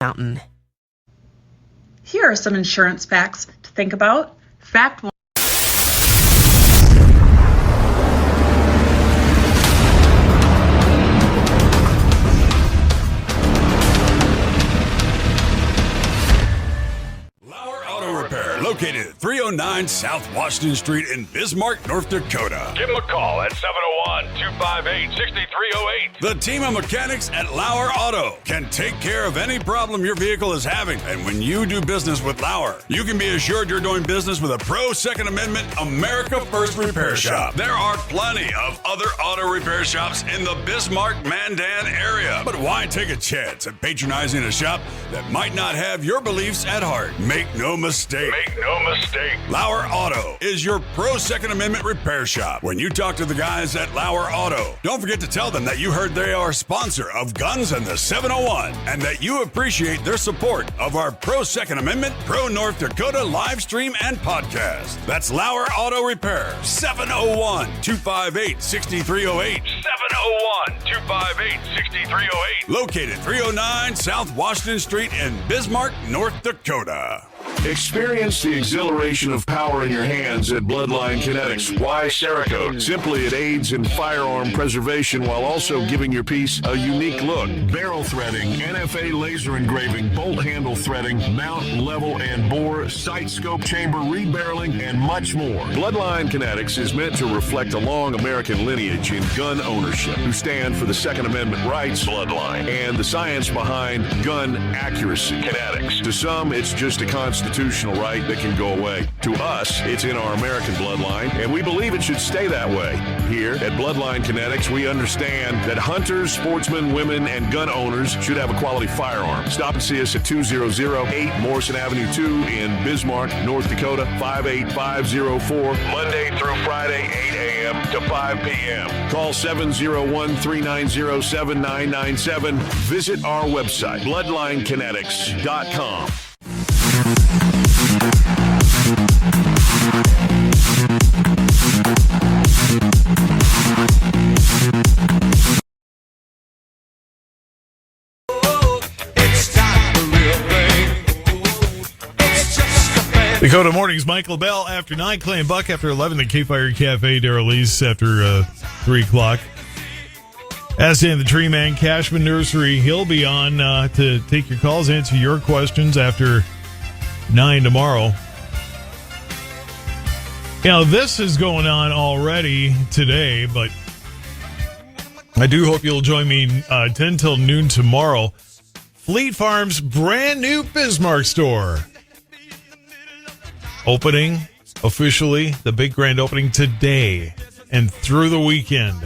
Mountain. Here are some insurance facts to think about. Fact 1. LAUER Auto Repair, located at 309 South Washington Street in Bismarck, North Dakota. Give them a call at 701-258-6308. The team of mechanics at LAUER Auto can take care of any problem your vehicle is having. And when you do business with LAUER, you can be assured you're doing business with a pro Second Amendment America First repair shop. There are plenty of other auto repair shops in the Bismarck-Mandan area. But why take a chance at patronizing a shop that might not have your beliefs at heart? Make no mistake. LAUER Auto is your pro Second Amendment repair shop. When you talk to the guys at LAUER Auto, don't forget to tell them that you heard they are a sponsor of Guns and the 701 and that you appreciate their support of our pro Second Amendment, pro North Dakota live stream and podcast. That's LAUER Auto Repair, 701-258-6308. 701-258-6308. Located 309 South Washington Street in Bismarck, North Dakota. Experience the exhilaration of power in your hands at Bloodline Kinetics. Why Cerakote? Simply, it aids in firearm preservation while also giving your piece a unique look. Barrel threading, NFA laser engraving, bolt handle threading, mount, level, and bore, sight scope, chamber rebarreling, and much more. Bloodline Kinetics is meant to reflect a long American lineage in gun ownership, who stand for the Second Amendment rights, Bloodline, and the science behind gun accuracy. Kinetics. To some, it's just a constitutional right that can go away. To us, it's in our American bloodline, and we believe it should stay that way. Here at Bloodline Kinetics, we understand that hunters, sportsmen, women, and gun owners should have a quality firearm. Stop and see us at 2008 Morrison Avenue 2 in Bismarck, North Dakota, 58504, Monday through Friday, 8 a.m. to 5 p.m. Call 701-390-7997. Visit our website, bloodlinekinetics.com. Dakota Mornings, Michael Bell after 9, Clay and Buck after 11, the K-Fire Cafe, Daryl Lease after 3 o'clock. As in the Tree Man, Cashman Nursery, he'll be on to take your calls, answer your questions after 9 tomorrow. You know, this is going on already today, but I do hope you'll join me 10 till noon tomorrow. Fleet Farm's brand new Bismarck store. Opening officially, the big grand opening today and through the weekend.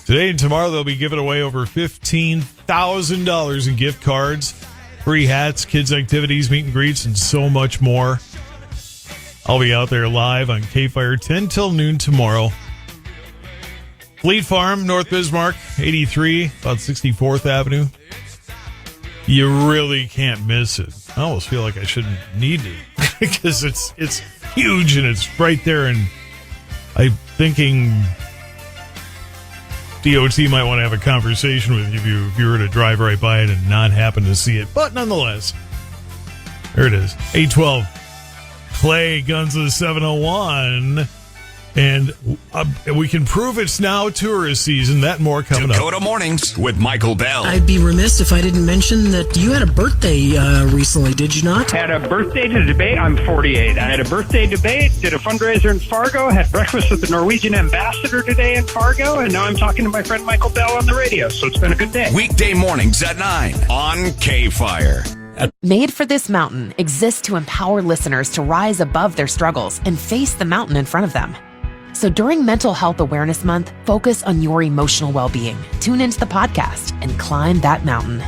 Today and tomorrow, they'll be giving away over $15,000 in gift cards, free hats, kids' activities, meet and greets, and so much more. I'll be out there live on K-Fire 10 till noon tomorrow. Fleet Farm, North Bismarck, 83, about 64th Avenue. You really can't miss it. I almost feel like I shouldn't need to because it's huge and it's right there. And I'm thinking DOT might want to have a conversation with you if you were to drive right by it and not happen to see it. But nonetheless, there it is. 812 Clay, Guns of the 701. And we can prove it's now tourist season. That and more coming up. Dakota Mornings with Michael Bell. I'd be remiss if I didn't mention that you had a birthday recently, did you not? Had a birthday to debate. I'm 48. I had a birthday debate, did a fundraiser in Fargo, had breakfast with the Norwegian ambassador today in Fargo, and now I'm talking to my friend Michael Bell on the radio, so it's been a good day. Weekday mornings at 9 on K-Fire. Made for This Mountain exists to empower listeners to rise above their struggles and face the mountain in front of them. So during Mental Health Awareness Month, focus on your emotional well-being. Tune into the podcast and climb that mountain.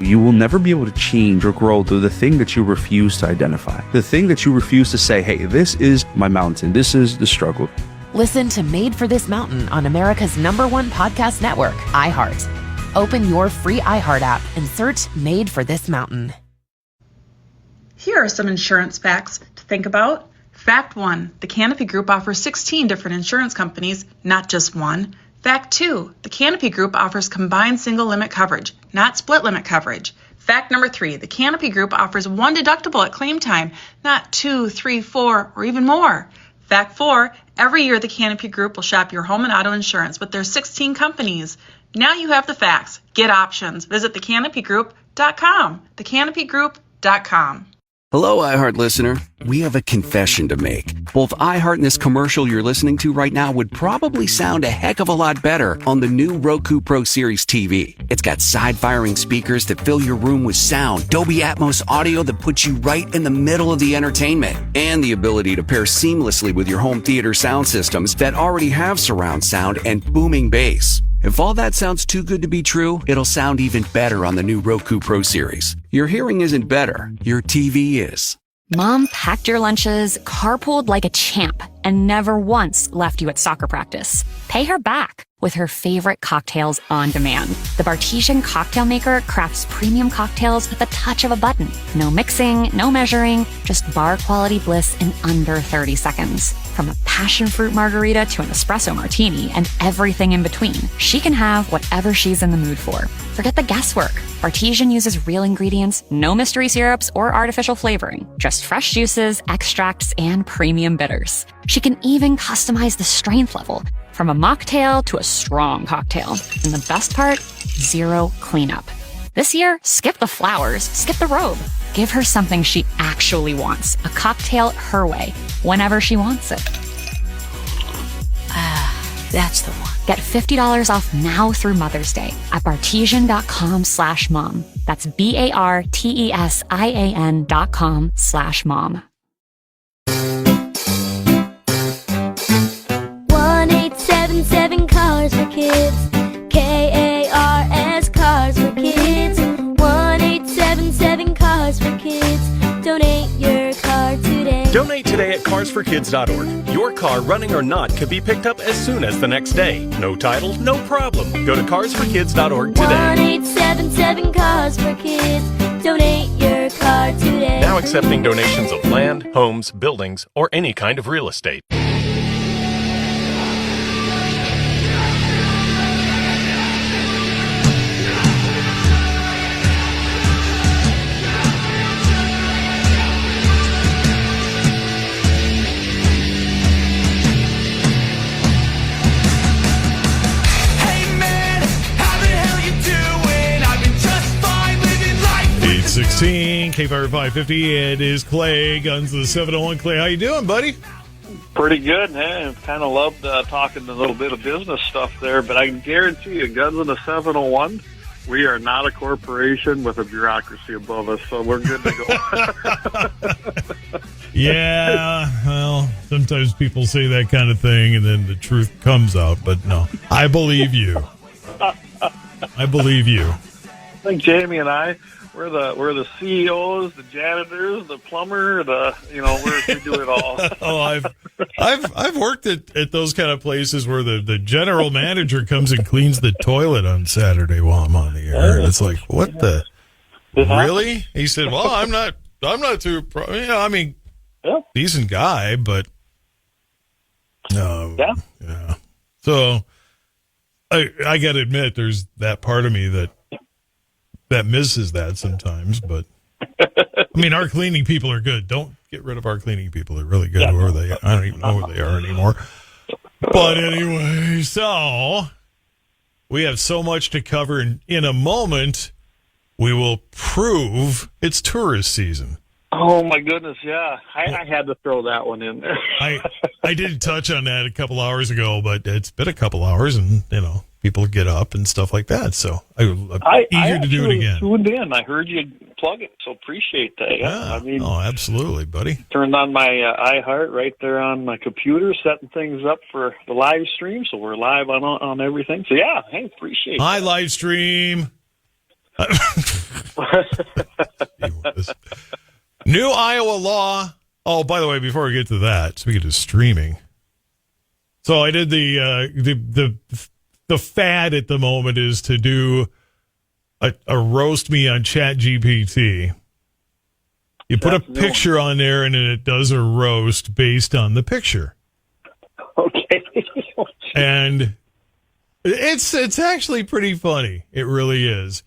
You will never be able to change or grow through the thing that you refuse to identify. The thing that you refuse to say, hey, this is my mountain. This is the struggle. Listen to Made for This Mountain on America's #1 podcast network, iHeart. Open your free iHeart app and search Made for This Mountain. Here are some insurance facts to think about. Fact 1, the Canopy Group offers 16 different insurance companies, not just one. Fact 2, the Canopy Group offers combined single limit coverage, not split limit coverage. Fact number 3, the Canopy Group offers one deductible at claim time, not 2, 3, 4, or even more. Fact 4, every year the Canopy Group will shop your home and auto insurance with their 16 companies. Now you have the facts. Get options. Visit thecanopygroup.com. Thecanopygroup.com. Hello, iHeart listener. We have a confession to make. Both iHeart and this commercial you're listening to right now would probably sound a heck of a lot better on the new Roku Pro Series TV. It's got side-firing speakers that fill your room with sound, Dolby Atmos audio that puts you right in the middle of the entertainment, and the ability to pair seamlessly with your home theater sound systems that already have surround sound and booming bass. If all that sounds too good to be true, it'll sound even better on the new Roku Pro Series. Your hearing isn't better, your TV is. Mom packed your lunches, carpooled like a champ, and never once left you at soccer practice. Pay her back with her favorite cocktails on demand. The Bartesian Cocktail Maker crafts premium cocktails with the touch of a button. No mixing, no measuring, just bar-quality bliss in under 30 seconds. From a passion fruit margarita to an espresso martini and everything in between, she can have whatever she's in the mood for. Forget the guesswork. Bartesian uses real ingredients, no mystery syrups or artificial flavoring, just fresh juices, extracts, and premium bitters. She can even customize the strength level, from a mocktail to a strong cocktail. And the best part? Zero cleanup. This year, skip the flowers, skip the robe. Give her something she actually wants, a cocktail her way, whenever she wants it. That's the one. Get $50 off now through Mother's Day at Bartesian.com/mom. That's BARTESIAN.com/mom. 1877 Cars for Kids. KARS Cars for Kids. 1877 Cars for Kids. Donate your car today. Donate today at carsforkids.org. Your car, running or not, could be picked up as soon as the next day. No title, no problem. Go to carsforkids.org today. 1877 Cars for Kids. Donate your car today. Now accepting donations of land, homes, buildings, or any kind of real estate. Eight 16 K-Fire 550. It is Clay, Guns of the 701. Clay, how you doing, buddy? Pretty good, man. I kind of loved talking a little bit of business stuff there, but I can guarantee you, Guns of the 701, we are not a corporation with a bureaucracy above us, so we're good to go. Yeah, well, sometimes people say that kind of thing, and then the truth comes out, but no. I believe you. I believe you. I think Jamie and I, we're the CEOs, the janitors, the plumber, we do it all. Oh, I've worked at those kind of places where the general manager comes and cleans the toilet on Saturday while I'm on the air. And it's like, what the really? He said, "Well, I'm not too decent guy, but yeah. So I got to admit, there's that part of me that misses that sometimes, but I mean, our cleaning people are good. Don't get rid of our cleaning people. They're really good. Who are they? I don't even know who they are anymore. But anyway, so we have so much to cover. And in a moment, we will prove it's tourist season. Oh, my goodness, yeah. I had to throw that one in there. I did touch on that a couple hours ago, but it's been a couple hours, and, people get up and stuff like that. So I'm eager to do it again. I tuned in. I heard you plug it, so appreciate that. Yeah. Absolutely, buddy. Turned on my iHeart right there on my computer, setting things up for the live stream, so we're live on everything. So, yeah, hey, appreciate it. Hi, live stream. New Iowa law. Oh, by the way, before we get to that, speaking of streaming, so I did the fad at the moment is to do a roast me on ChatGPT. You put a picture on there, and then it does a roast based on the picture. Okay. And it's actually pretty funny. It really is.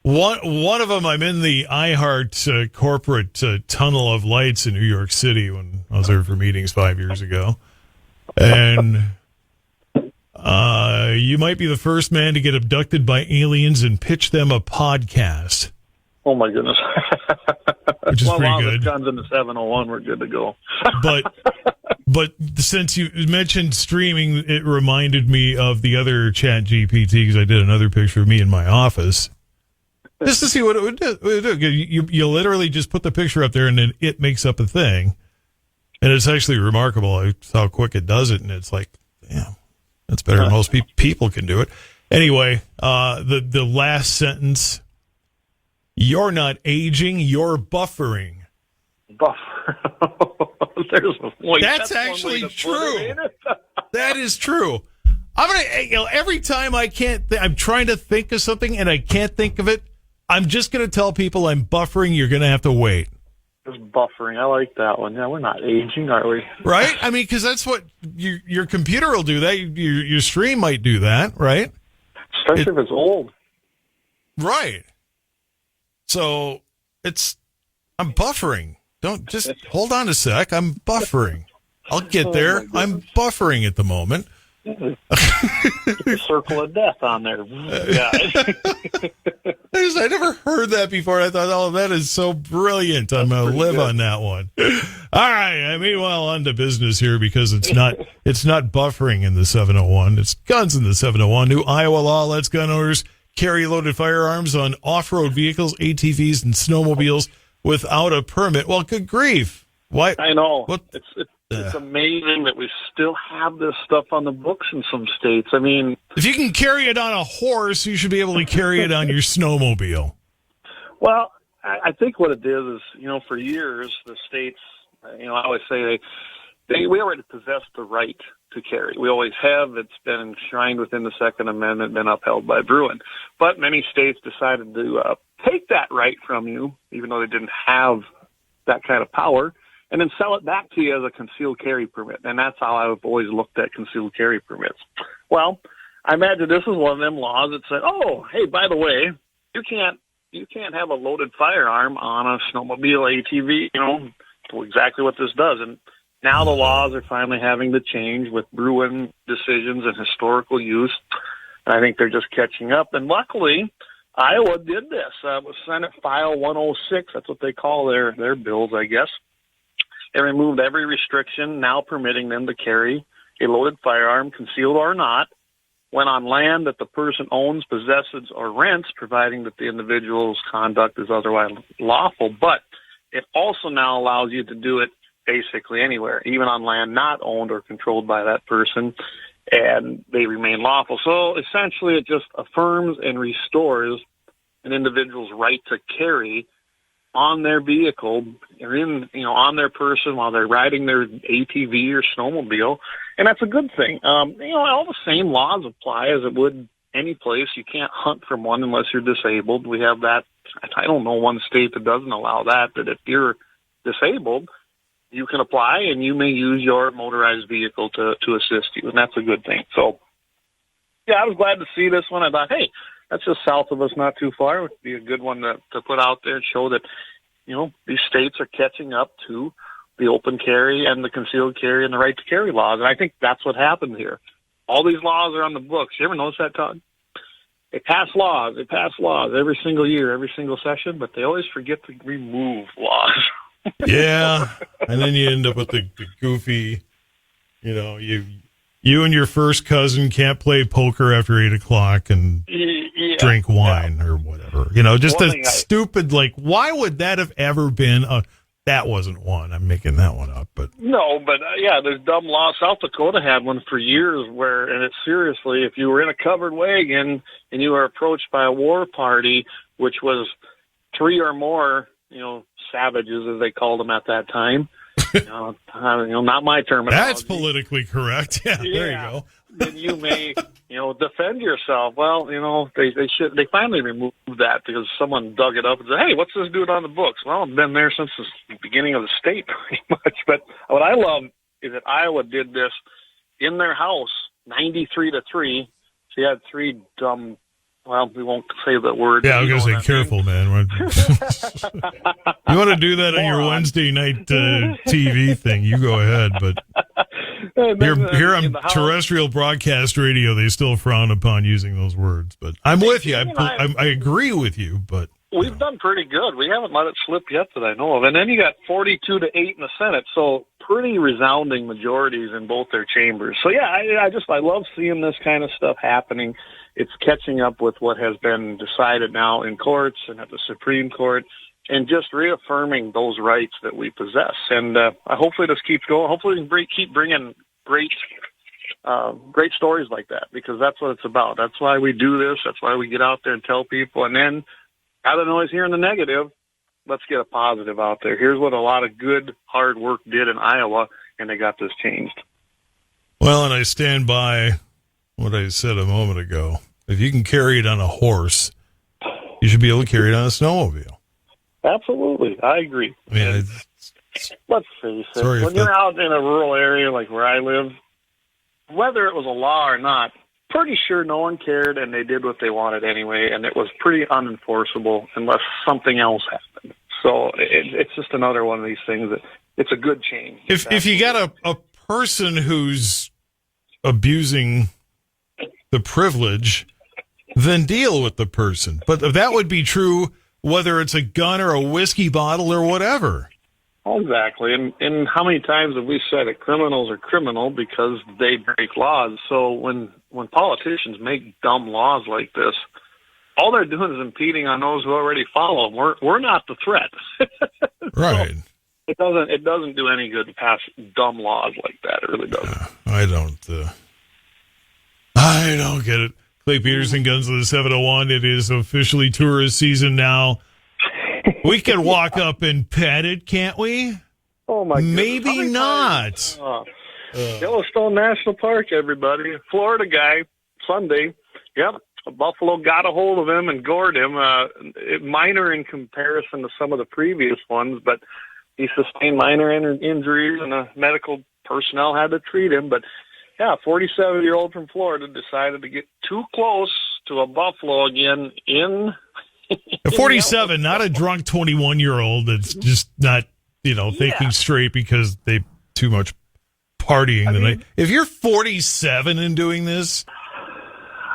One of them, I'm in the iHeart corporate tunnel of lights in New York City when I was there for meetings 5 years ago. And you might be the first man to get abducted by aliens and pitch them a podcast. Oh, my goodness. Which is pretty good. Guns in the 701, we're good to go. But since you mentioned streaming, it reminded me of the other Chat GPT because I did another picture of me in my office. Just to see what it would do. You literally just put the picture up there and then it makes up a thing. And it's actually remarkable how quick it does it. And it's like, damn, that's better than most people can do it. Anyway, the last sentence, you're not aging, you're buffering. Buffer. That's actually true. That is true. I'm gonna, every time I'm trying to think of something and I can't think of it, I'm just going to tell people I'm buffering. You're going to have to wait. Just buffering. I like that one. Yeah, we're not aging, are we? Right? I mean, because that's what your computer will do. That your stream might do that, right? Especially if it's old. Right. So I'm buffering. Don't just hold on a sec. I'm buffering. I'll get there. I'm buffering at the moment. Circle of death on there. Yeah. I never heard that before. I thought, oh, that is so brilliant. I'm going to live good on that one. All right. Meanwhile, on to business here because it's not buffering in the 701. It's guns in the 701. New Iowa law lets gun owners carry loaded firearms on off-road vehicles, ATVs, and snowmobiles without a permit. Well, good grief. Why? I know. It's amazing that we still have this stuff on the books in some states. I mean, if you can carry it on a horse, you should be able to carry it on your snowmobile. Well, I think what it is, for years, the states, I always say we already possess the right to carry. We always have. It's been enshrined within the Second Amendment, been upheld by Bruin. But many states decided to take that right from you, even though they didn't have that kind of power, and then sell it back to you as a concealed carry permit. And that's how I've always looked at concealed carry permits. Well, I imagine this is one of them laws that said, oh, hey, by the way, you can't have a loaded firearm on a snowmobile, ATV, exactly what this does. And now the laws are finally having to change with Bruin decisions and historical use. And I think they're just catching up. And luckily, Iowa did this. It was Senate File 106. That's what they call their bills, I guess. It removed every restriction now permitting them to carry a loaded firearm, concealed or not, when on land that the person owns, possesses, or rents, providing that the individual's conduct is otherwise lawful. But it also now allows you to do it basically anywhere, even on land not owned or controlled by that person, and they remain lawful. So essentially it just affirms and restores an individual's right to carry on their vehicle or on their person while they're riding their ATV or snowmobile. And that's a good thing. All the same laws apply as it would any place. You can't hunt from one unless you're disabled. We have that. I don't know one state that doesn't allow that if you're disabled, you can apply and you may use your motorized vehicle to assist you. And that's a good thing. So, yeah, I was glad to see this one. I thought, hey, that's just south of us, not too far. It would be a good one to put out there and show that, these states are catching up to the open carry and the concealed carry and the right to carry laws. And I think that's what happened here. All these laws are on the books. You ever notice that, Todd? They pass laws every single year, every single session, but they always forget to remove laws. Yeah. And then you end up with the goofy, you and your first cousin can't play poker after 8:00 and drink wine or whatever. Just a stupid, why would that have ever been that wasn't one. I'm making that one up, but no, but there's dumb laws. South Dakota had one for years and it's seriously, if you were in a covered wagon and you were approached by a war party, which was 3 or more, savages as they called them at that time, not my terminology. That's politically correct. Yeah, there you go. Then you may, defend yourself. Well, they finally removed that because someone dug it up and said, hey, what's this dude on the books? Well, I've been there since the beginning of the state pretty much. But what I love is that Iowa did this in their house, 93-3. She had 3 dumb Well, we won't say the word. Yeah, I was going to say, careful, man. You want to do that on your Wednesday night TV thing, you go ahead. But here on terrestrial broadcast radio, they still frown upon using those words. But I'm with you. I agree with you. But we've done pretty good. We haven't let it slip yet that I know of. And then you got 42-8 in the Senate, so pretty resounding majorities in both their chambers. So, yeah, I love seeing this kind of stuff happening. It's catching up with what has been decided now in courts and at the Supreme Court, and just reaffirming those rights that we possess. And hopefully this keeps going. Hopefully we can keep bringing great stories like that, because that's what it's about. That's why we do this. That's why we get out there and tell people. And then, out of the noise hearing the negative, let's get a positive out there. Here's what a lot of good, hard work did in Iowa, and they got this changed. Well, and I stand by what I said a moment ago. If you can carry it on a horse, you should be able to carry it on a snowmobile. Absolutely. I agree. I mean, let's face it. When you're out in a rural area like where I live, whether it was a law or not, pretty sure no one cared, and they did what they wanted anyway, and it was pretty unenforceable unless something else happened. So it's just another one of these things that it's a good change. If you got a person who's abusing the privilege, then deal with the person. But that would be true whether it's a gun or a whiskey bottle or whatever. Exactly. And how many times have we said that criminals are criminal because they break laws? So when politicians make dumb laws like this, all they're doing is impeding on those who already follow them. We're not the threat. Right. So it doesn't do any good to pass dumb laws like that. It really doesn't. I don't get it. Clay Peterson, Guns of the 701. It is officially tourist season now. We can walk up and pet it, can't we? Oh, my goodness. Maybe not. Yellowstone National Park, everybody. Florida guy, Sunday. Yep. A buffalo got a hold of him and gored him. Minor in comparison to some of the previous ones, but he sustained minor injuries, and the medical personnel had to treat him. But, yeah, a 47-year-old from Florida decided to get too close to a buffalo again in... 47, not a drunk 21-year-old that's just not, thinking straight because they too much partying the night. If you're 47 and doing this...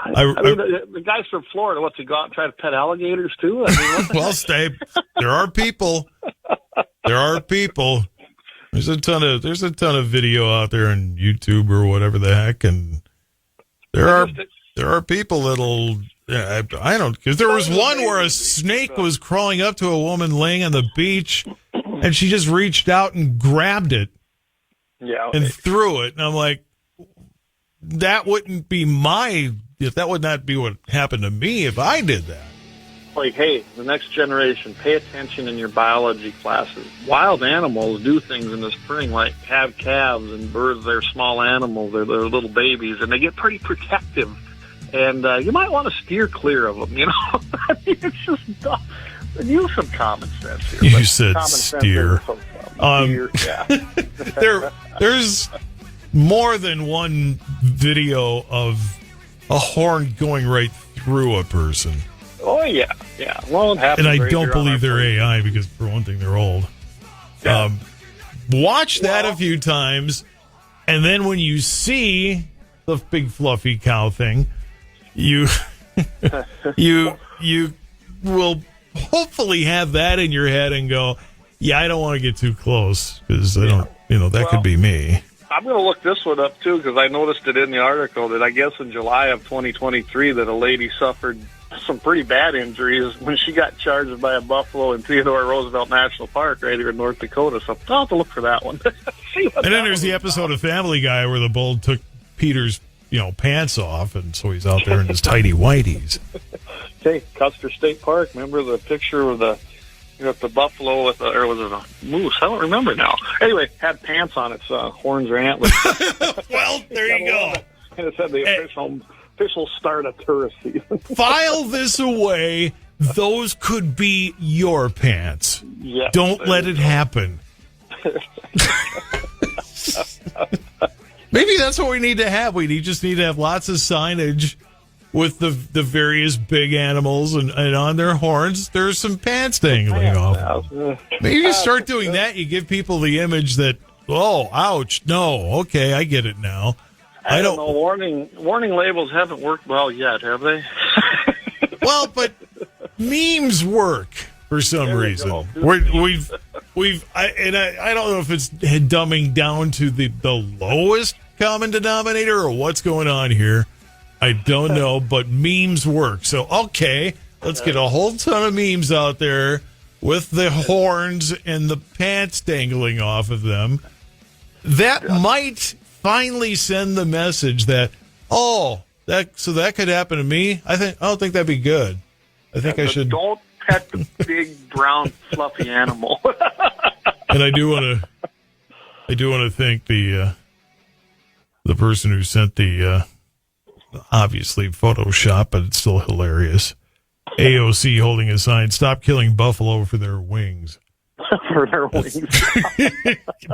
the guys from Florida, what's he go out and try to pet alligators too? Well, there are people. There's a ton of video out there on YouTube or whatever the heck, and there are people that'll. Yeah, I don't, because there was one where a snake was crawling up to a woman laying on the beach, and she just reached out and grabbed it, and threw it, and I'm like, that would not be what happened to me if I did that. Like, hey, the next generation, pay attention in your biology classes. Wild animals do things in the spring, like have calves, and birds, they're small animals, they're little babies, and they get pretty protective. And you might want to steer clear of them, I mean, it's just dumb. Use some common sense here. You said steer. There's more than one video of a horn going right through a person. Oh, yeah. Well, it happens. And I don't believe they're AI because, for one thing, they're old. Yeah. Watch that a few times, and then when you see the big fluffy cow thing, you will hopefully have that in your head and go, yeah, I don't want to get too close because I don't, that could be me. I'm going to look this one up too, because I noticed it in the article that I guess in July of 2023 that a lady suffered some pretty bad injuries when she got charged by a buffalo in Theodore Roosevelt National Park right here in North Dakota. So I'll have to look for that one. And then there's the episode of Family Guy where the bull took Peter's pants off, and so he's out there in his tidy whities. Okay, Custer State Park. Remember the picture of the buffalo with or was it a moose? I don't remember now. Anyway, had pants on its horns or antlers. Well, there you go. And it said the official start of tourist season. File this away. Those could be your pants. Yes, don't let it happen. Maybe that's what we need to have. We just need to have lots of signage with the various big animals, and on their horns, there's some pants dangling off. Maybe you start doing that, you give people the image that, oh, ouch, no, okay, I get it now. I don't know. Warning labels haven't worked well yet, have they? Well, but memes work for some reason. I don't know if it's dumbing down to the lowest common denominator or what's going on here. I don't know, but memes work. So, okay, let's get a whole ton of memes out there with the horns and the pants dangling off of them. That might finally send the message that, that could happen to me. I don't think that'd be good. I think I should. Don't pet the big brown fluffy animal. And I do want to thank the person who sent the obviously Photoshop, but it's still hilarious. AOC holding a sign, "Stop killing buffalo for their wings." For their wings.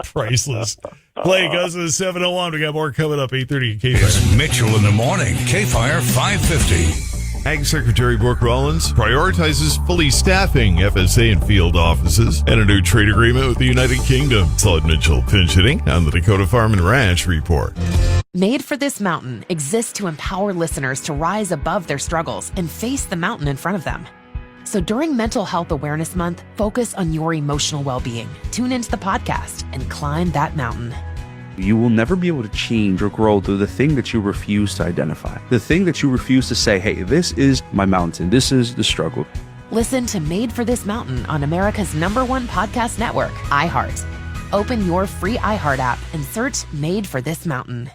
Priceless. Play Guns of the 701. We got more coming up, 8:30 at K-Fire. It's Mitchell in the morning, K-Fire 550. Ag Secretary Brooke Rollins prioritizes fully staffing FSA and field offices and a new trade agreement with the United Kingdom. Todd Mitchell pinch hitting on the Dakota Farm and Ranch Report. Made for This Mountain exists to empower listeners to rise above their struggles and face the mountain in front of them. So during Mental Health Awareness Month, focus on your emotional well-being. Tune into the podcast and climb that mountain. You will never be able to change or grow through the thing that you refuse to identify. The thing that you refuse to say, hey, this is my mountain. This is the struggle. Listen to Made for This Mountain on America's #1 podcast network, iHeart. Open your free iHeart app and search Made for This Mountain.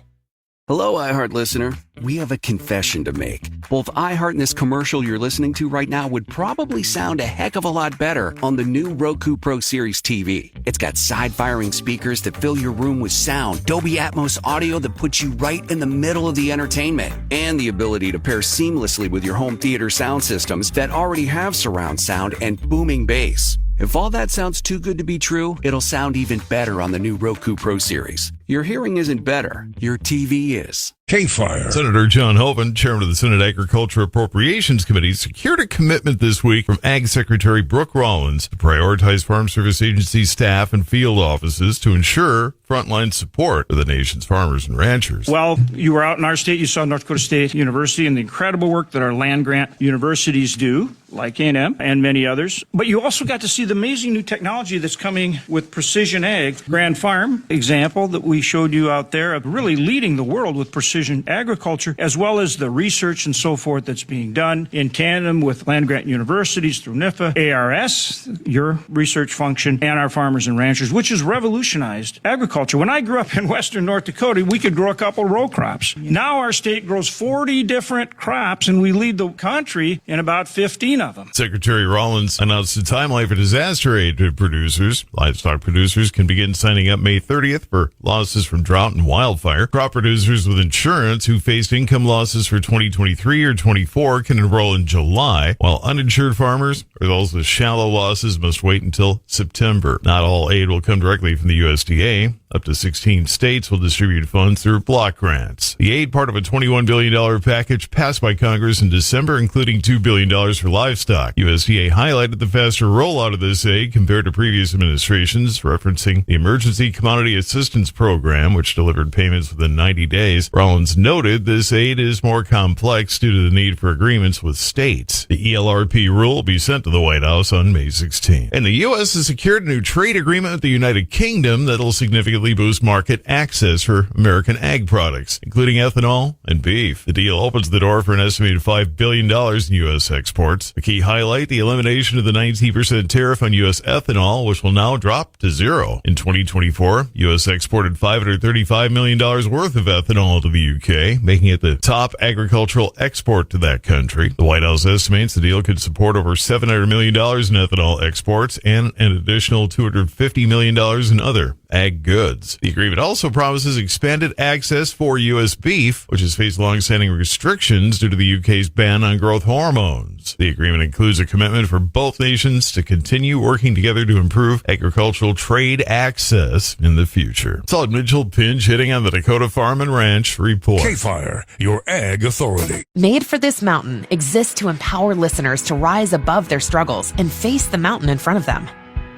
Hello, iHeart listener. We have a confession to make. Both iHeart and this commercial you're listening to right now would probably sound a heck of a lot better on the new Roku Pro Series TV. It's got side-firing speakers that fill your room with sound, Dolby Atmos audio that puts you right in the middle of the entertainment, and the ability to pair seamlessly with your home theater sound systems that already have surround sound and booming bass. If all that sounds too good to be true, it'll sound even better on the new Roku Pro Series. Your hearing isn't better, your TV is. K-Fire. Senator John Hoeven, chairman of the Senate Agriculture Appropriations Committee, secured a commitment this week from Ag Secretary Brooke Rollins to prioritize Farm Service Agency staff and field offices to ensure frontline support for the nation's farmers and ranchers. Well, you were out in our state, you saw North Dakota State University and the incredible work that our land-grant universities do, like A&M and many others. But you also got to see the amazing new technology that's coming with precision ag. Grand Farm example that we showed you out there of really leading the world with precision agriculture, as well as the research and so forth that's being done in tandem with land-grant universities through NIFA, ARS, your research function, and our farmers and ranchers, which has revolutionized agriculture. When I grew up in western North Dakota, we could grow a couple row crops. Now our state grows 40 different crops, and we lead the country in about 15 of them. Secretary Rollins announced a timeline for disaster aid to producers. Livestock producers can begin signing up May 30th for losses from drought and wildfire. Crop producers with insurance who faced income losses for 2023 or 24 can enroll in July, while uninsured farmers or those with shallow losses must wait until September. Not all aid will come directly from the USDA. Up to 16 states will distribute funds through block grants. The aid, part of a $21 billion package passed by Congress in December, including $2 billion for livestock. USDA highlighted the faster rollout of this aid compared to previous administrations, referencing the Emergency Commodity Assistance Program, which delivered payments within 90 days. Rollins noted this aid is more complex due to the need for agreements with states. The ELRP rule will be sent to the White House on May 16. And the U.S. has secured a new trade agreement with the United Kingdom that will significantly boost market access for American ag products, including ethanol and beef. The deal opens the door for an estimated $5 billion in U.S. exports. The key highlight, the elimination of the 19% tariff on U.S. ethanol, which will now drop to zero. In 2024, U.S. exported $535 million worth of ethanol to the U.K., making it the top agricultural export to that country. The White House estimates the deal could support over $700 million in ethanol exports and an additional $250 million in other ag goods. The agreement also promises expanded access for U.S. beef, which has faced long-standing restrictions due to the UK's ban on growth hormones. The agreement includes a commitment for both nations to continue working together to improve agricultural trade access in the future. Solid Mitchell pinch hitting on the Dakota Farm and Ranch Report. K-Fire, your ag authority. Made for This Mountain exists to empower listeners to rise above their struggles and face the mountain in front of them.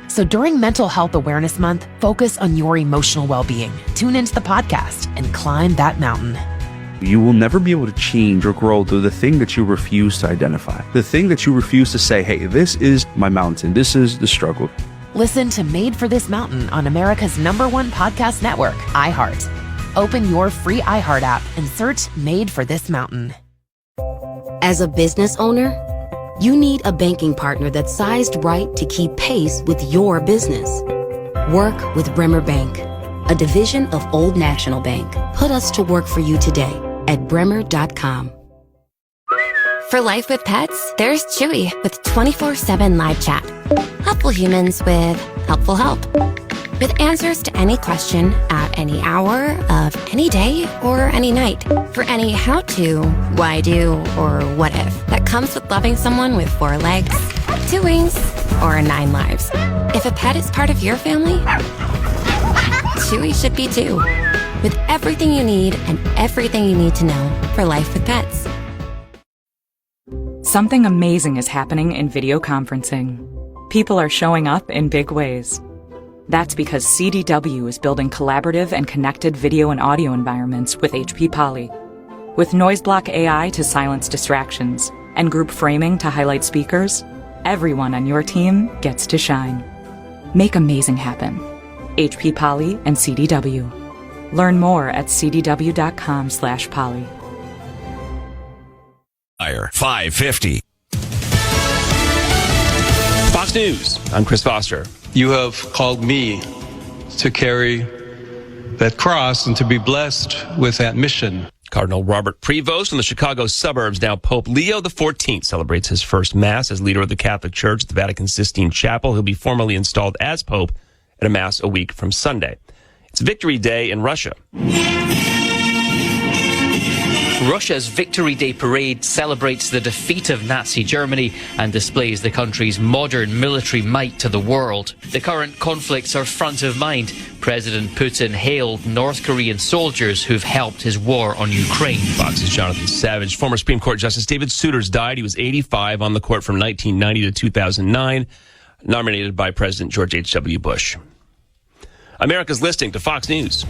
So during Mental Health Awareness Month, focus on your emotional well-being. Tune into the podcast and climb that mountain. You will never be able to change or grow through the thing that you refuse to identify. The thing that you refuse to say, hey, this is my mountain. This is the struggle. Listen to Made for This Mountain on America's #1 podcast network, iHeart. Open your free iHeart app and search Made for This Mountain. As a business owner, you need a banking partner that's sized right to keep pace with your business. Work with Bremer Bank, a division of Old National Bank. Put us to work for you today at bremer.com. For life with pets, there's Chewy with 24/7 live chat. Helpful humans with helpful help. With answers to any question at any hour of any day or any night. For any how to, why do, or what if that comes with loving someone with 4 legs, 2 wings, or 9 lives. If a pet is part of your family, Chewy should be too. With everything you need and everything you need to know for life with pets. Something amazing is happening in video conferencing. People are showing up in big ways. That's because CDW is building collaborative and connected video and audio environments with HP Poly. With Noise Block AI to silence distractions and group framing to highlight speakers, everyone on your team gets to shine. Make amazing happen. HP Poly and CDW. Learn more at cdw.com/poly. Fire 550. Fox News. I'm Chris Foster. You have called me to carry that cross and to be blessed with that mission. Cardinal Robert Prevost from the Chicago suburbs. Now Pope Leo XIV celebrates his first Mass as leader of the Catholic Church at the Vatican Sistine Chapel. He'll be formally installed as Pope at a Mass a week from Sunday. It's Victory Day in Russia. Russia's Victory Day parade celebrates the defeat of Nazi Germany and displays the country's modern military might to the world. The current conflicts are front of mind. President Putin hailed North Korean soldiers who've helped his war on Ukraine. Fox's Jonathan Savage. Former Supreme Court Justice David Souters died. He was 85, on the court from 1990 to 2009, nominated by President George H.W. Bush. America's listening to Fox News.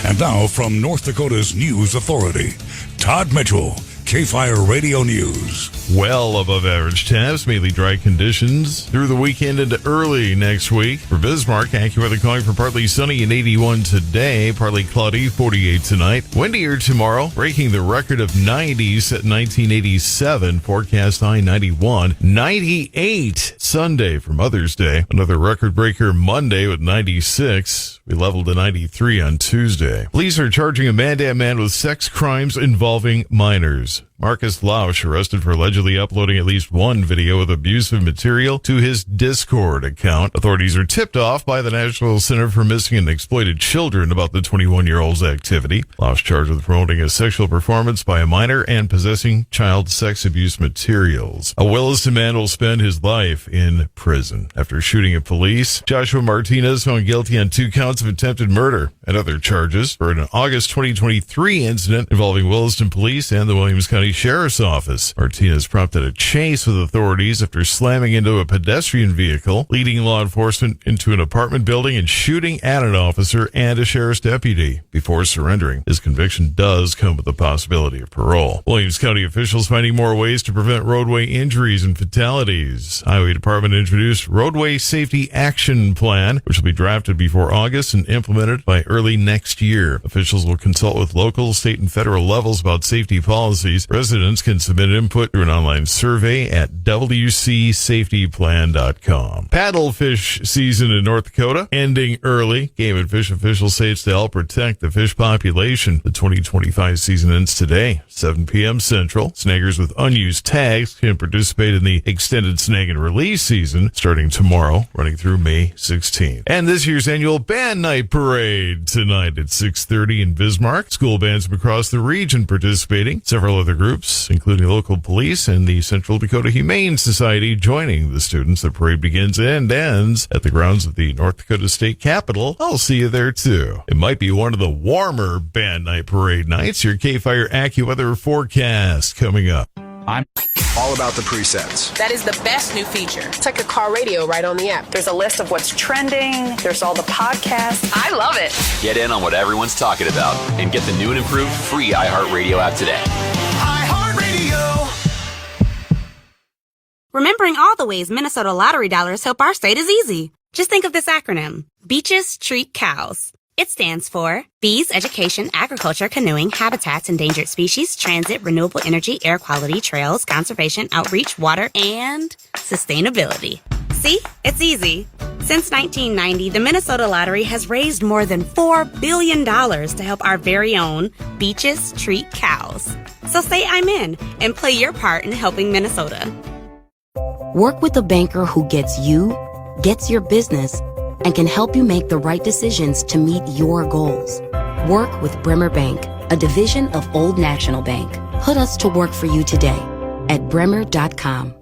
And now from North Dakota's News Authority, Todd Mitchell, K-Fire Radio News. Well above average temps, mainly dry conditions through the weekend into early next week. For Bismarck, AccuWeather calling for partly sunny and 81 today, partly cloudy, 48 tonight. Windier tomorrow, breaking the record of 90s set 1987, forecast high 91. 98 Sunday for Mother's Day. Another record breaker Monday with 96. We leveled to 93 on Tuesday. Police are charging a man with sex crimes involving minors. Marcus Lausch arrested for allegedly uploading at least one video with abusive material to his Discord account. Authorities are tipped off by the National Center for Missing and Exploited Children about the 21-year-old's activity. Lausch charged with promoting a sexual performance by a minor and possessing child sex abuse materials. A Williston man will spend his life in prison after shooting at police. Joshua Martinez found guilty on 2 counts of attempted murder and other charges for an August 2023 incident involving Williston Police and the Williams County Sheriff's Office. Martinez prompted a chase with authorities after slamming into a pedestrian vehicle, leading law enforcement into an apartment building and shooting at an officer and a sheriff's deputy before surrendering. His conviction does come with the possibility of parole. Williams County officials finding more ways to prevent roadway injuries and fatalities. Highway Department introduced Roadway Safety Action Plan, which will be drafted before August and implemented by early next year. Officials will consult with local, state, and federal levels about safety policies. Residents can submit input through an online survey at wcsafetyplan.com. Paddlefish season in North Dakota ending early. Game and Fish officials say it's to help protect the fish population. The 2025 season ends today, 7 p.m. Central. Snaggers with unused tags can participate in the extended snag and release season starting tomorrow, running through May 16th. And this year's annual Band Night Parade tonight at 6:30 in Bismarck. School bands from across the region participating. Several other groups, including local police and the Central Dakota Humane Society, joining the students. The parade begins and ends at the grounds of the North Dakota State Capitol. I'll see you there too. It might be one of the warmer Band Night Parade nights. Your K-Fire AccuWeather forecast coming up. I'm all about the presets. That is the best new feature. It's like a car radio right on the app. There's a list of what's trending. There's all the podcasts. I love it. Get in on what everyone's talking about and get the new and improved free iHeartRadio app today. iHeartRadio. Remembering all the ways Minnesota lottery dollars help our state is easy. Just think of this acronym: Beaches Treat Cows. It stands for Bees, Education, Agriculture, Canoeing, Habitats, Endangered Species, Transit, Renewable Energy, Air Quality, Trails, Conservation, Outreach, Water, and Sustainability. See? It's easy. Since 1990, the Minnesota Lottery has raised more than $4 billion to help our very own Beaches Treat Cows. So say I'm in and play your part in helping Minnesota. Work with a banker who gets you, gets your business, and can help you make the right decisions to meet your goals. Work with Bremer Bank, a division of Old National Bank. Put us to work for you today at bremer.com.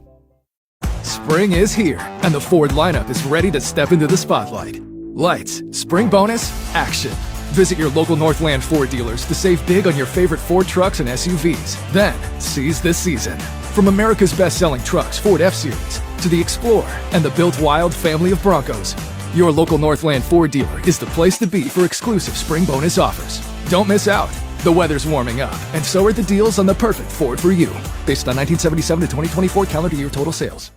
Spring is here, and the Ford lineup is ready to step into the spotlight. Lights, spring bonus, action. Visit your local Northland Ford dealers to save big on your favorite Ford trucks and SUVs. Then, seize this season. From America's best-selling trucks, Ford F-Series, to the Explorer and the Built Wild family of Broncos, your local Northland Ford dealer is the place to be for exclusive spring bonus offers. Don't miss out. The weather's warming up, and so are the deals on the perfect Ford for you. Based on 1977 to 2024 calendar year total sales.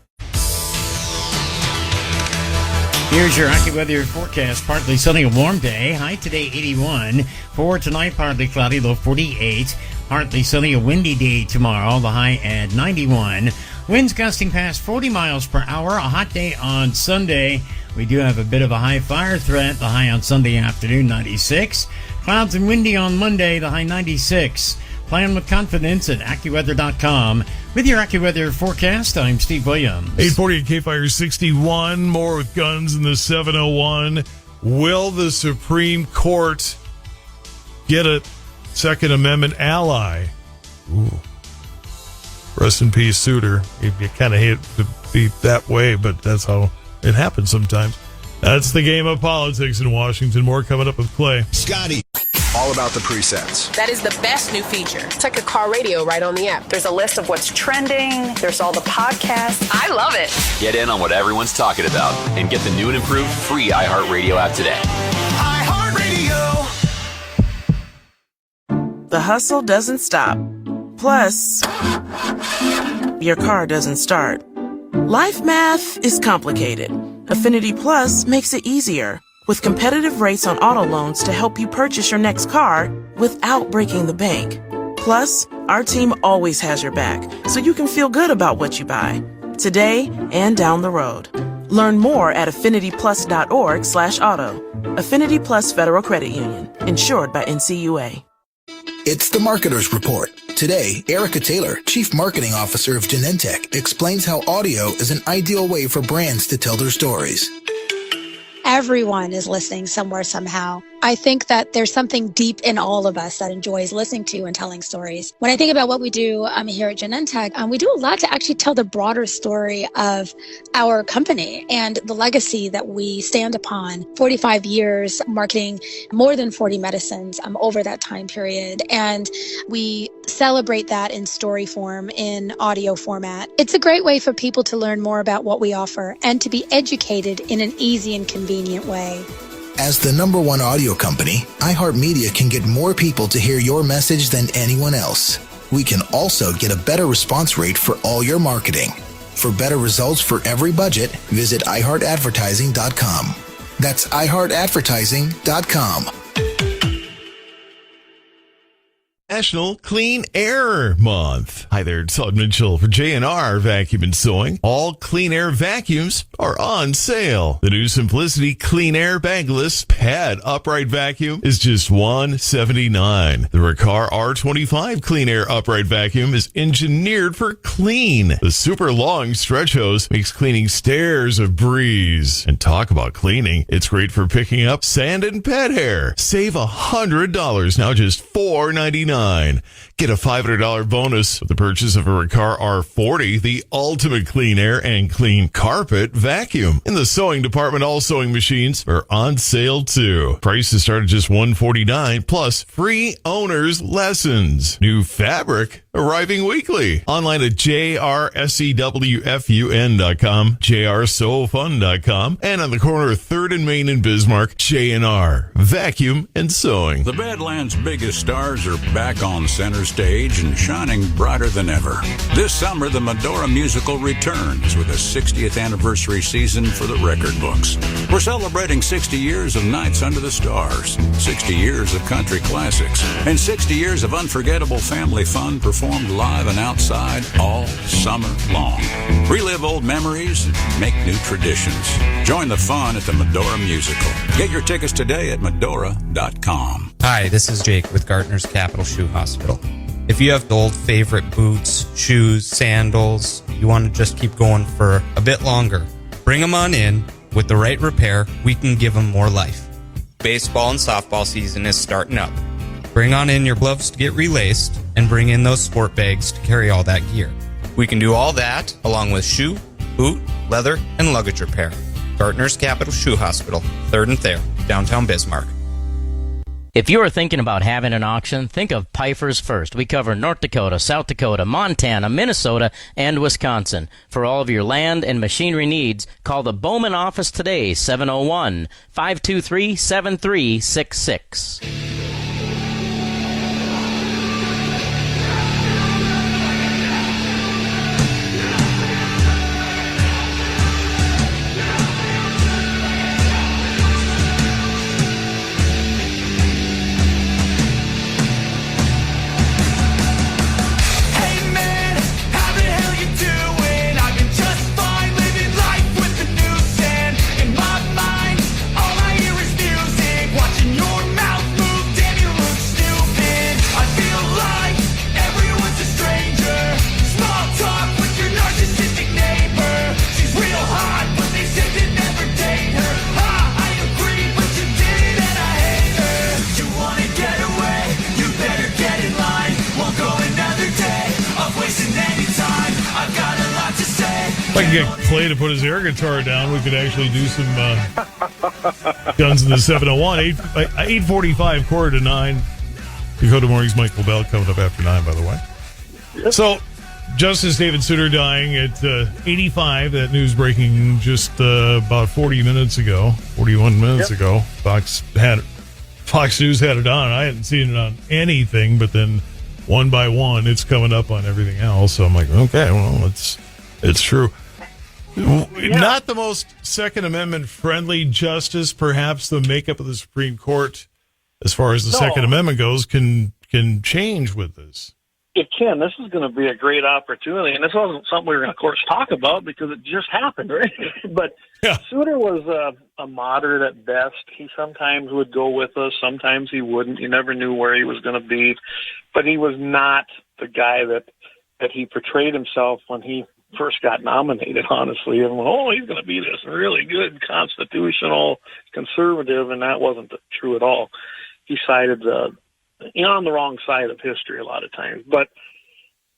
Here's your AccuWeather forecast. Partly sunny, a warm day. High today, 81. For tonight, partly cloudy, low 48. Partly sunny, a windy day tomorrow. The high at 91. Winds gusting past 40 miles per hour. A hot day on Sunday. We do have a bit of a high fire threat. The high on Sunday afternoon, 96. Clouds and windy on Monday. The high, 96. Plan with confidence at AccuWeather.com. With your AccuWeather forecast, I'm Steve Williams. 840 at K-Fire 61. More with guns in the 701. Will the Supreme Court get a Second Amendment ally? Ooh. Rest in peace, Souter. You kind of hate to be that way, but that's how it happens sometimes. That's the game of politics in Washington. More coming up with Clay. Scotty. All about the presets. That is the best new feature. It's like a car radio right on the app. There's a list of what's trending. There's all the podcasts. I love it. Get in on what everyone's talking about and get the new and improved free iHeartRadio app today. iHeartRadio. The hustle doesn't stop. Plus, your car doesn't start. Life math is complicated. Affinity Plus makes it easier, with competitive rates on auto loans to help you purchase your next car without breaking the bank. Plus, our team always has your back, so you can feel good about what you buy, today and down the road. Learn more at affinityplus.org/auto. Affinity Plus Federal Credit Union, insured by NCUA. It's the Marketer's Report. Today, Erica Taylor, Chief Marketing Officer of Genentech, explains how audio is an ideal way for brands to tell their stories. Everyone is listening somewhere, somehow. I think that there's something deep in all of us that enjoys listening to and telling stories. When I think about what we do here at Genentech, we do a lot to actually tell the broader story of our company and the legacy that we stand upon. 45 years marketing more than 40 medicines over that time period. And we celebrate that in story form, in audio format. It's a great way for people to learn more about what we offer and to be educated in an easy and convenient way. As the #1 audio company, iHeartMedia can get more people to hear your message than anyone else. We can also get a better response rate for all your marketing. For better results for every budget, visit iHeartAdvertising.com. That's iHeartAdvertising.com. National Clean Air Month. Hi there, it's Todd Mitchell for G&R Vacuum and Sewing. All clean air vacuums are on sale. The new Simplicity Clean Air Bagless Pad Upright Vacuum is just $179. The Riccar R25 Clean Air Upright Vacuum is engineered for clean. The super long stretch hose makes cleaning stairs a breeze. And talk about cleaning, it's great for picking up sand and pet hair. Save $100, now just $4.99. Get a $500 bonus with the purchase of a Riccar R40, the ultimate clean air and clean carpet vacuum. In the sewing department, all sewing machines are on sale too. Prices start at just $149 plus free owner's lessons. New fabric arriving weekly. Online at jrsewfun.com, jrsewfun.com, and on the corner of 3rd and Main in Bismarck, J&R Vacuum and Sewing. The Badlands' biggest stars are back on center stage and shining brighter than ever. This summer, the Medora musical returns with a 60th anniversary season for the record books. We're celebrating 60 years of Nights Under the Stars, 60 years of country classics, and 60 years of unforgettable family fun performed live and outside all summer long. Relive old memories and make new traditions. Join the fun at the Medora Musical. Get your tickets today at Medora.com. Hi, this is Jake with Gardner's Capital Shoe Hospital. If you have old favorite boots, shoes, sandals, you want to just keep going for a bit longer, bring them on in. With the right repair, we can give them more life. Baseball and softball season is starting up. Bring on in your gloves to get relaced and bring in those sport bags to carry all that gear. We can do all that along with shoe, boot, leather, and luggage repair. Gardner's Capital Shoe Hospital, 3rd and Thayer, downtown Bismarck. If you are thinking about having an auction, think of Pfeiffer's First. We cover North Dakota, South Dakota, Montana, Minnesota, and Wisconsin. For all of your land and machinery needs, call the Bowman office today, 701-523-7366. If I can get Clay to put his air guitar down, we could actually do some Guns in the 701. 8:45, quarter to 9. Dakota Morning's Michael Bell coming up after 9, by the way. Yep. So, Justice David Souter dying at 85. That news breaking just about 41 minutes ago. Fox News had it on. I hadn't seen it on anything, but then one by one, it's coming up on everything else. So I'm like, okay, well, it's true. Yeah. Not the most Second Amendment friendly justice. Perhaps the makeup of the Supreme Court, as far as the Second Amendment goes, can change with this. It can. This is going to be a great opportunity, and this wasn't something we were going to, of course, talk about because it just happened, right? But Souter was a moderate at best. He sometimes would go with us, sometimes he wouldn't. You never knew where he was going to be, but he was not the guy that he portrayed himself when he first got nominated, honestly. And he's going to be this really good constitutional conservative, and that wasn't true at all. He sided on the wrong side of history a lot of times. But,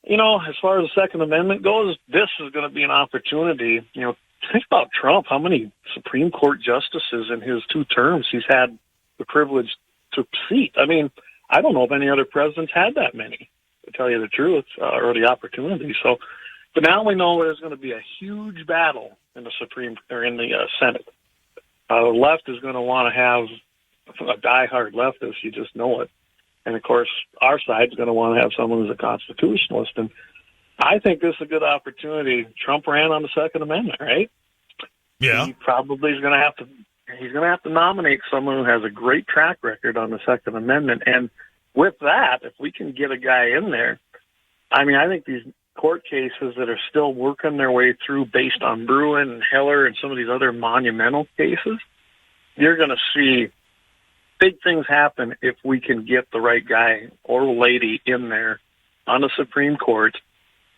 as far as the Second Amendment goes, this is going to be an opportunity. Think about Trump, how many Supreme Court justices in his 2 terms he's had the privilege to seat. I mean, I don't know if any other president's had that many, to tell you the truth, or the opportunity. So, but now we know there's going to be a huge battle in the Senate. The left is going to want to have a diehard leftist. You just know it. And, of course, our side's going to want to have someone who's a constitutionalist. And I think this is a good opportunity. Trump ran on the Second Amendment, right? Yeah. He probably is going to have to nominate someone who has a great track record on the Second Amendment. And with that, if we can get a guy in there, I mean, I think these court cases that are still working their way through based on Bruin and Heller and some of these other monumental cases, you're going to see big things happen if we can get the right guy or lady in there on the Supreme Court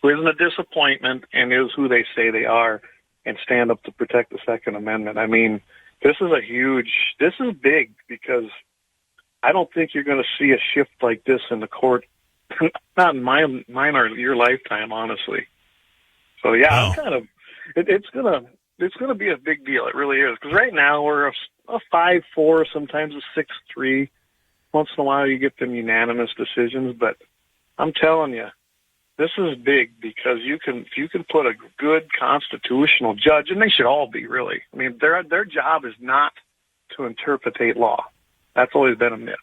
who isn't a disappointment and is who they say they are and stand up to protect the Second Amendment. I mean, this is big, because I don't think you're going to see a shift like this in the court, not in mine or your lifetime, honestly. So yeah, wow. I'm kind of, it's gonna be a big deal. It really is, because right now we're a 5-4, sometimes a 6-3. Once in a while you get them unanimous decisions, but I'm telling you, this is big, because if you can put a good constitutional judge, and they should all be, really. I mean, their job is not to interpretate law. That's always been a myth.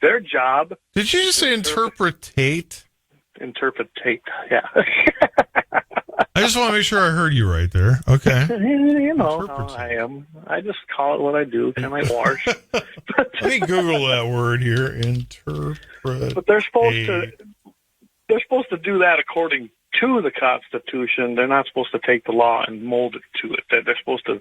Their job. Did you just say interpretate? Interpretate, yeah. I just want to make sure I heard you right there. Okay. You know how I am. I just call it what I do. Can I wash? Let me Google that word here. Interpret. But they're supposed to do that according to the Constitution. They're not supposed to take the law and mold it to it. They're supposed to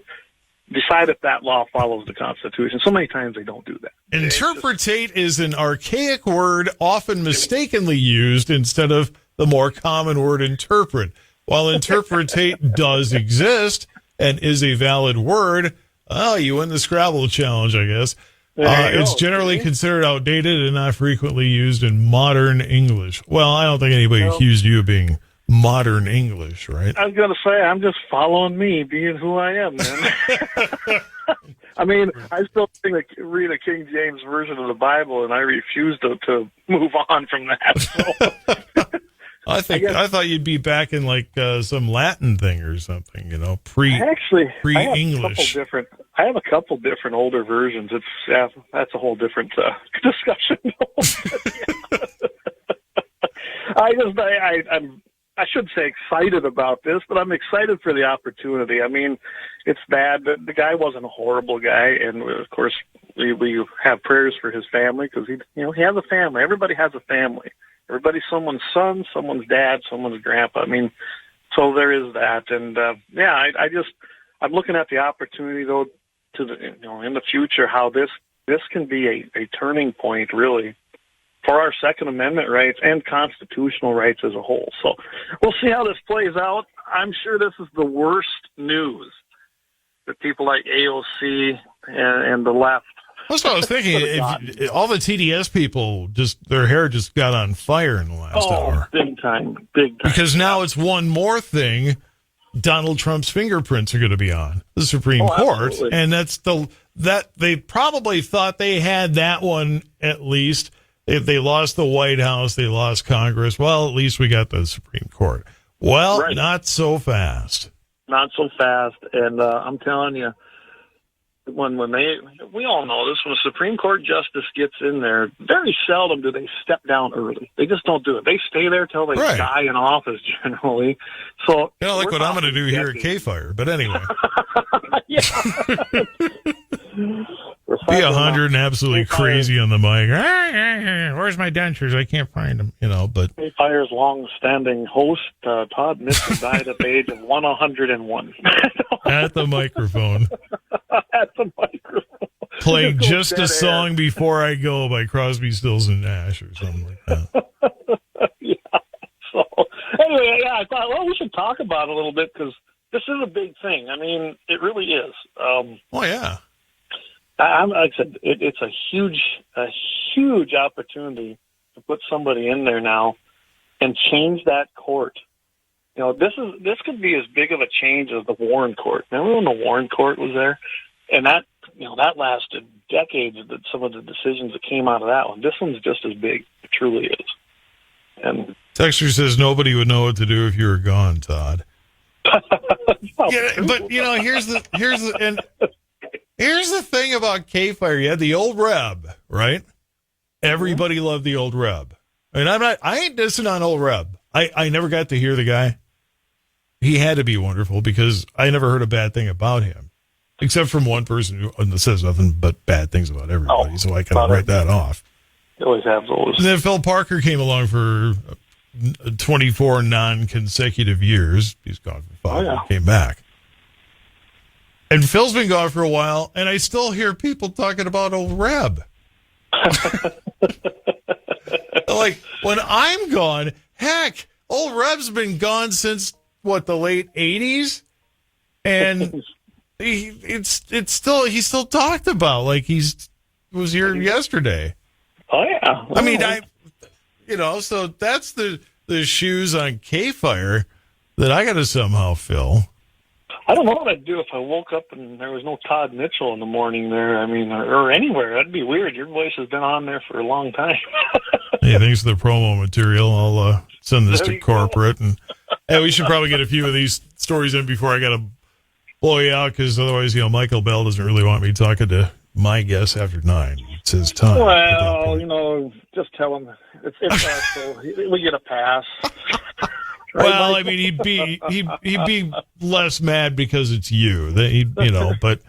decide if that law follows the Constitution. So many times they don't do that. Interpretate is an archaic word often mistakenly used instead of the more common word interpret. While interpretate does exist and is a valid word, you win the Scrabble challenge, I guess. It's generally considered outdated and not frequently used in modern English. Well, I don't think anybody accused you of being modern English, right? I was going to say, I'm just following me, being who I am, man. I mean, I still read a King James version of the Bible, and I refuse to move on from that. So. I thought you'd be back in like some Latin thing or something, pre-English. I have a couple different older versions. That's a whole different discussion. I should say excited about this, but I'm excited for the opportunity. I mean, it's bad that the guy wasn't a horrible guy, and of course we have prayers for his family, because he has a family. Everybody has a family. Everybody's someone's son, someone's dad, someone's grandpa. I mean, so there is that, and I'm looking at the opportunity though in the future how this can be a turning point, really, for our Second Amendment rights and constitutional rights as a whole. So we'll see how this plays out. I'm sure this is the worst news that people like AOC and the left. That's what I was thinking. If all the TDS people, their hair just got on fire in the last hour. Big time. Because now it's one more thing Donald Trump's fingerprints are going to be on the Supreme Court. Absolutely. And that they probably thought they had that one at least. If they lost the White House, they lost Congress. Well, at least we got the Supreme Court. Well, Not so fast. Not so fast. And I'm telling you, we all know this, when a Supreme Court justice gets in there, very seldom do they step down early. They just don't do it. They stay there till they die in office, generally. So, like what I'm going to do here at K-Fire. But anyway. Be 100 and absolutely crazy on the mic. Where's my dentures? I can't find them. But K-Fire's long-standing host, Todd Mitchell, died at the age of 101. At the microphone. At the microphone. Playing Just a Song Before I Go by Crosby, Stills, and Nash or something like that. So, anyway, I thought, we should talk about it a little bit, because this is a big thing. I mean, it really is. Yeah. Like I said, it's a huge opportunity to put somebody in there now and change that court. This could be as big of a change as the Warren Court. Remember when the Warren Court was there, and that lasted decades. Some of the decisions that came out of that one. This one's just as big. It truly is. And Texter says nobody would know what to do if you were gone, Todd. But here's the thing about K-Fire. You had the old Reb, right? Everybody loved the old Reb. And I ain't dissing on old Reb. I never got to hear the guy. He had to be wonderful, because I never heard a bad thing about him, except from one person who says nothing but bad things about everybody. So I kind of write that off. You always have those. And then Phil Parker came along for 24 non-consecutive years. He's gone for 5 and came back. And Phil's been gone for a while, and I still hear people talking about old Reb. Like, when I'm gone, heck, old Reb's been gone since, the late 80s? And he's still talked about, like was here yesterday. Oh, yeah. I mean, so that's the shoes on K-Fire that I got to somehow fill. I don't know what I'd do if I woke up and there was no Todd Mitchell in the morning there. I mean, or anywhere. That'd be weird. Your voice has been on there for a long time. Hey, thanks for the promo material. I'll send this to corporate. And hey, we should probably get a few of these stories in before I got to blow you out, because otherwise, Michael Bell doesn't really want me talking to my guests after 9. It's his time. Well, just tell him it's possible. We get a pass. Right, well, Michael? I mean, he'd be less mad because it's you. But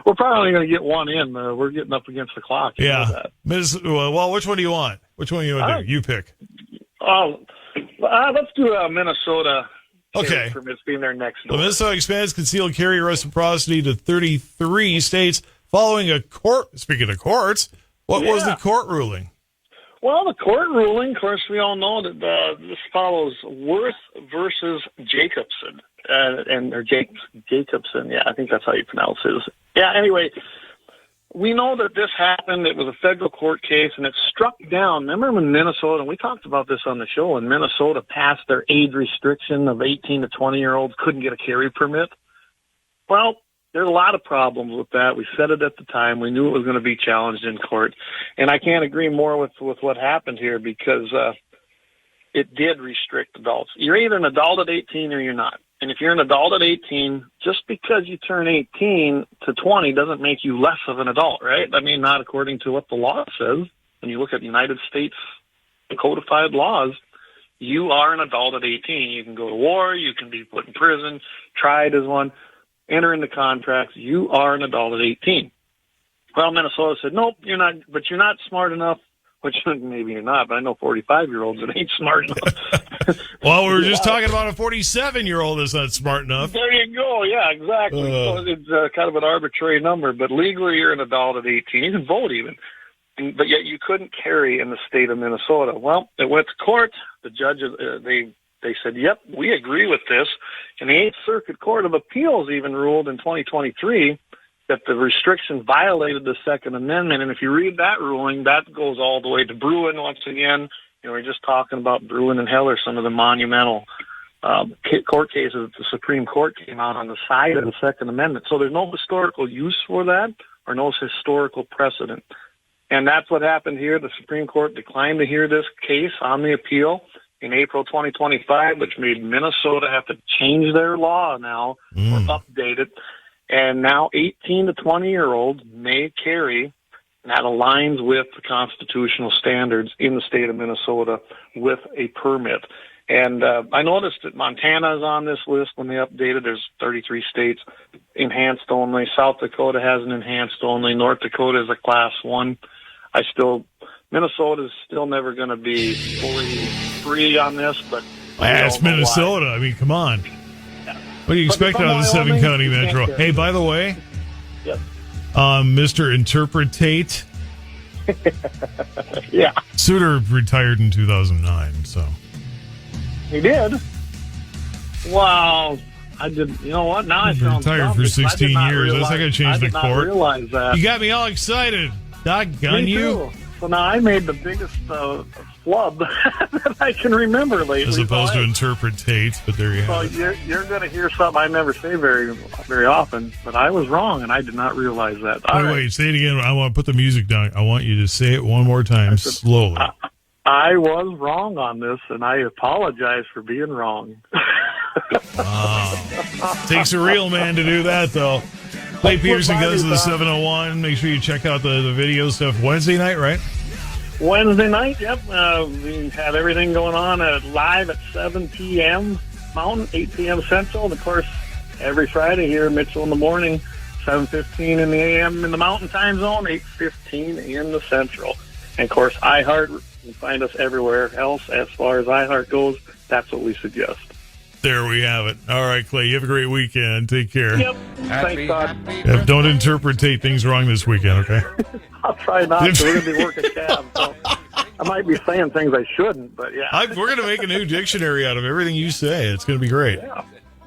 we're probably going to get one in. We're getting up against the clock. Yeah. Well, which one do you want? Which one do you want to do? You pick. Let's do Minnesota. Okay. Permits being there next door. The Minnesota expands concealed carry reciprocity to 33 states following a court. Speaking of courts, what was the court ruling? Well, the court ruling, of course, we all know that this follows Worth versus Jacobson, Jacobson. Yeah, I think that's how you pronounce his. Yeah. Anyway, we know that this happened. It was a federal court case, and it struck down. Remember when Minnesota? And we talked about this on the show. When Minnesota passed their age restriction of 18 to 20-year-olds couldn't get a carry permit. Well, there's a lot of problems with that. We said it at the time. We knew it was going to be challenged in court. And I can't agree more with what happened here, because it did restrict adults. You're either an adult at 18 or you're not. And if you're an adult at 18, just because you turn 18 to 20 doesn't make you less of an adult, right? I mean, not according to what the law says. When you look at United States codified laws, you are an adult at 18. You can go to war. You can be put in prison, tried as one. Enter into contracts, you are an adult at 18. Well, Minnesota said, nope, you're not, but you're not smart enough, which maybe you're not, but I know 45-year-olds that ain't smart enough. Well, we were just talking about a 47-year-old that's not smart enough. There you go. Yeah, exactly. So it's kind of an arbitrary number, but legally you're an adult at 18. You can vote even, but yet you couldn't carry in the state of Minnesota. Well, it went to court. The judges, they said, yep, we agree with this. And the Eighth Circuit Court of Appeals even ruled in 2023 that the restriction violated the Second Amendment. And if you read that ruling, that goes all the way to Bruin once again. We're just talking about Bruin and Heller, some of the monumental court cases that the Supreme Court came out on the side of the Second Amendment. So there's no historical use for that or no historical precedent. And that's what happened here. The Supreme Court declined to hear this case on the appeal in April 2025, which made Minnesota have to change their law now or update it. And now 18 to 20-year-olds may carry, and that aligns with the constitutional standards in the state of Minnesota with a permit. And I noticed that Montana is on this list when they updated. There's 33 states enhanced only. South Dakota has an enhanced only. North Dakota is a class 1. Minnesota is still never going to be fully free on this, but it's Minnesota. I mean, come on. Yeah. What do you expect out of the 7-county metro? Hey, by the way, yes. Mr. Interpretate. Yeah. Suter retired in 2009, so. He did? Wow. I did. You know what? Now I sound retired for 16 years. That's not going to change the court. I did not realize that. You got me all excited. Doggone you. So now I made the biggest flub that I can remember lately. As opposed to interpretate, but there you have it. You're going to hear something I never say very, very often, but I was wrong, and I did not realize that. Wait, say it again. I want to put the music down. I want you to say it one more time, slowly. I was wrong on this, and I apologize for being wrong. Wow. Takes a real man to do that, though. Clay Peterson goes to the 701. Make sure you check out the video stuff Wednesday night, right? Wednesday night, yep. We have everything going on live at 7 p.m. Mountain, 8 p.m. Central. And, of course, every Friday here, Mitchell in the morning, 7:15 in the a.m. in the Mountain time zone, 8:15 in the Central. And, of course, iHeart, you can find us everywhere else as far as iHeart goes. That's what we suggest. There we have it. All right, Clay, you have a great weekend. Take care. Yep. Thanks, Todd. Yep, don't interpretate things wrong this weekend, okay? I'll try not to. We're going to be working cabs, so I might be saying things I shouldn't, but yeah. We're going to make a new dictionary out of everything you say. It's going to be great. Yeah.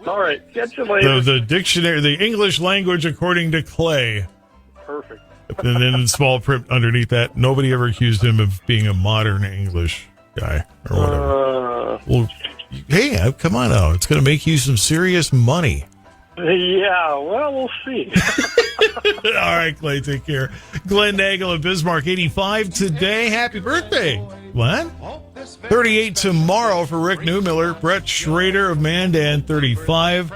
All right. Catch you later. The dictionary, the English language according to Clay. Perfect. And then in small print underneath that, nobody ever accused him of being a modern English guy or whatever. Well, hey, come on now. It's going to make you some serious money. Yeah, well, we'll see. All right, Clay, take care. Glenn Nagel of Bismarck, 85 today. Happy birthday, Glenn. 38 tomorrow for Rick Newmiller. Brett Schrader of Mandan, 35.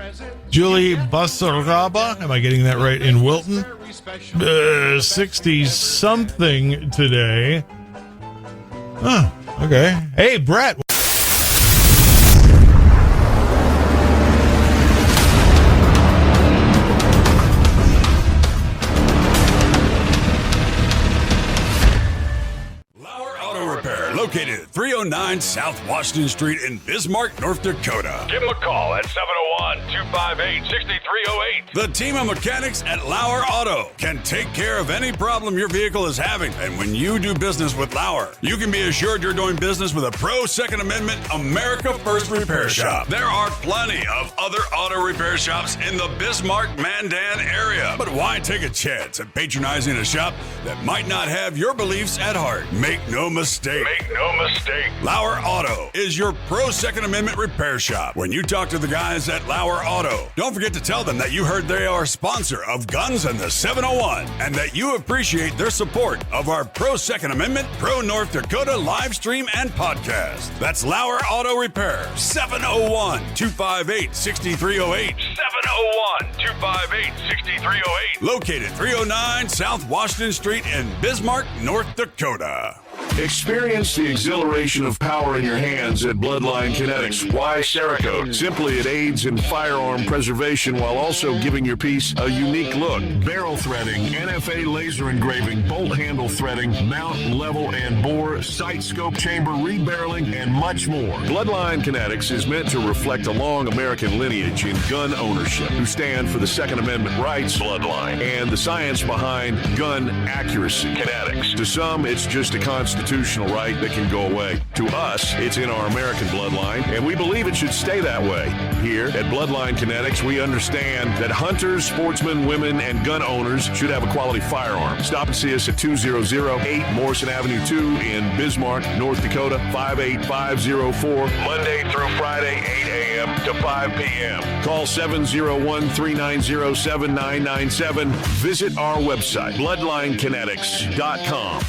Julie Basaraba, am I getting that right, in Wilton? 60-something today. Huh, okay. Hey, Brett. Located at 309 South Washington Street in Bismarck, North Dakota. Give them a call at 701-258-6308. The team of mechanics at Lauer Auto can take care of any problem your vehicle is having. And when you do business with Lauer, you can be assured you're doing business with a pro Second Amendment America First repair shop. There are plenty of other auto repair shops in the Bismarck-Mandan area. But why take a chance at patronizing a shop that might not have your beliefs at heart? Make no mistake. Lauer Auto is your pro Second Amendment repair shop. When you talk to the guys at Lauer Auto, don't forget to tell them that you heard they are a sponsor of Guns and the 701 and that you appreciate their support of our pro Second Amendment, pro North Dakota live stream and podcast. That's Lauer Auto Repair, 701-258-6308. 701-258-6308. Located 309 South Washington Street in Bismarck, North Dakota. Experience the exhilaration of power in your hands at Bloodline Kinetics. Why Cerakote? Simply, it aids in firearm preservation while also giving your piece a unique look. Barrel threading, NFA laser engraving, bolt handle threading, mount, level, and bore, sight scope chamber rebarreling, and much more. Bloodline Kinetics is meant to reflect a long American lineage in gun ownership, who stand for the Second Amendment rights, Bloodline, and the science behind gun accuracy. Kinetics. To some, it's just a constitutional right that can go away. To us, it's in our American bloodline, and we believe it should stay that way. Here at Bloodline Kinetics, we understand that hunters, sportsmen, women, and gun owners should have a quality firearm. Stop and see us at 2008 Morrison Avenue 2 in Bismarck, North Dakota, 58504, Monday through Friday, 8 a.m. to 5 p.m. Call 701-390-7997. Visit our website, bloodlinekinetics.com.